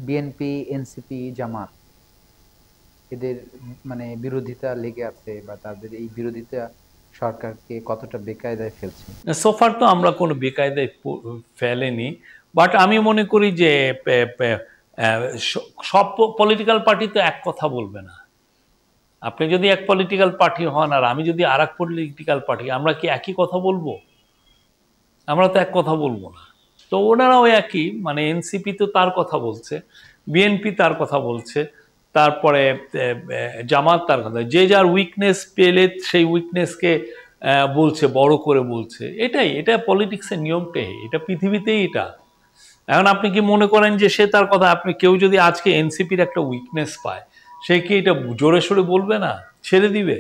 BNP, NCP, জামাত এদের মানে বিরোধিতা লেগে আছে, বা তাদের এই বিরোধিতা সরকারকে কতটা বেকায়দায় ফেলছে? সোফার তো আমরা কোনো বেকায়দায় ফেলেনি, বাট আমি মনে করি যে সব পলিটিক্যাল পার্টি তো এক কথা বলবে না। আপনি যদি এক পলিটিক্যাল পার্টি হন আর আমি যদি আর এক পলিটিক্যাল পার্টি, আমরা কি একই কথা বলবো? আমরা তো এক কথা বলবো না। তো ওনারাও একই, মানে এনসিপি তো তার কথা বলছে, বিএনপি তার কথা বলছে, তারপরে জামাত তার কথা, যে যার উইকনেস পেলে সেই উইকনেসকে বলছে, বড় করে বলছে। এটা পলিটিক্সের নিয়মটাই, এটা পৃথিবীতেই এটা। এখন আপনি কি মনে করেন যে সে তার কথা, আপনি কেউ যদি আজকে এনসিপির একটা উইকনেস পায়, সে কি এটা জোরে সোরে বলবে না, ছেড়ে দিবে?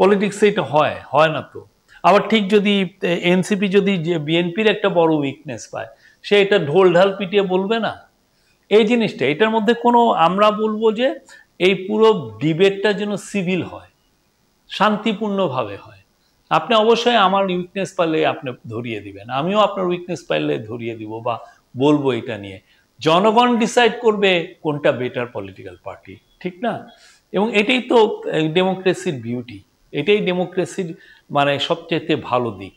পলিটিক্সে এটা হয়? হয় না তো। আবার ঠিক যদি এনসিপি যদি বিএনপির একটা বড় উইকনেস পায়, সে এটা ঢোল ঢাল পিটিয়ে বলবে না? এই জিনিসটা, এটার মধ্যে কোনো, আমরা বলবো যে এই পুরো ডিবেটটা যেন সিভিল হয়, শান্তিপূর্ণভাবে হয়। আপনি অবশ্যই আমার উইকনেস পাইলে আপনি ধরিয়ে দিবেন, আমিও আপনার উইকনেস পাইলে ধরিয়ে দিব বা বলবো এটা নিয়ে। জনগণ ডিসাইড করবে কোনটা বেটার পলিটিক্যাল পার্টি, ঠিক না? এবং এটাই তো ডেমোক্রেসির বিউটি, এটাই ডেমোক্রেসির মানে সবচেয়ে ভালো দিক।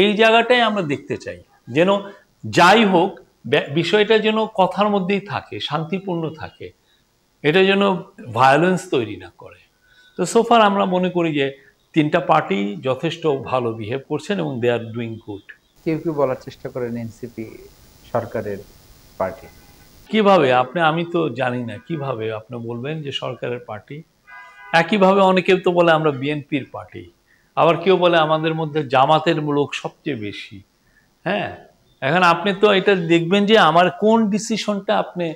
এই জায়গাটাই আমরা দেখতে চাই, যেন যাই হোক বিষয়টা যেন কথার মধ্যেই থাকে, শান্তিপূর্ণ থাকে, এটা যেন ভায়োলেন্স তৈরি না করে। তো সোফার আমরা মনে করি যে তিনটা পার্টি যথেষ্ট ভালো বিহেভ করছেন এবং দে আর ডুইং গুড। কেউ কেউ বলার চেষ্টা করেন এনসিপি সরকারের পার্টি। কিভাবে আপনি, আমি তো জানি না কিভাবে আপনি বলবেন যে সরকারের পার্টি। একইভাবে অনেকে তো বলে আমরা বিএনপির পার্টি, আবার কেউ বলে আমাদের মধ্যে জামাতের লোক সবচেয়ে বেশি। হ্যাঁ, এখন আপনি তো এটা দেখবেন যে আমার কোন ডিসিশনটা আপনি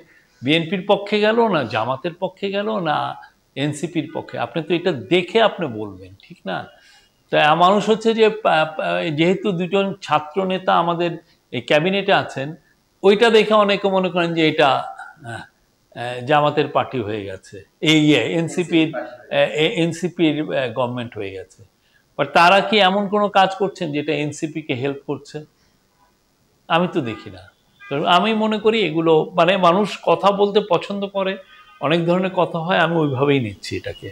বিএনপির পক্ষে গেল না জামাতের পক্ষে গেল না এনসিপির পক্ষে, আপনি তো এটা দেখে আপনি বলবেন, ঠিক না? তাই মানুষ হচ্ছে যে যেহেতু দুজন ছাত্র নেতা আমাদের এই ক্যাবিনেটে আছেন, ওইটা দেখে অনেকে মনে করেন যে এটা জামাতের পার্টি হয়ে গেছে, এই এনসিপির গভর্নমেন্ট হয়ে গেছে। বাট তারা কি এমন কোনো কাজ করছেন যেটা এনসিপিকে হেল্প করছে? আমি তো দেখি না। তো আমি মনে করি এগুলো মানে মানুষ কথা বলতে পছন্দ করে, অনেক ধরনের কথা হয়, আমি ওইভাবেই নিচ্ছি এটাকে।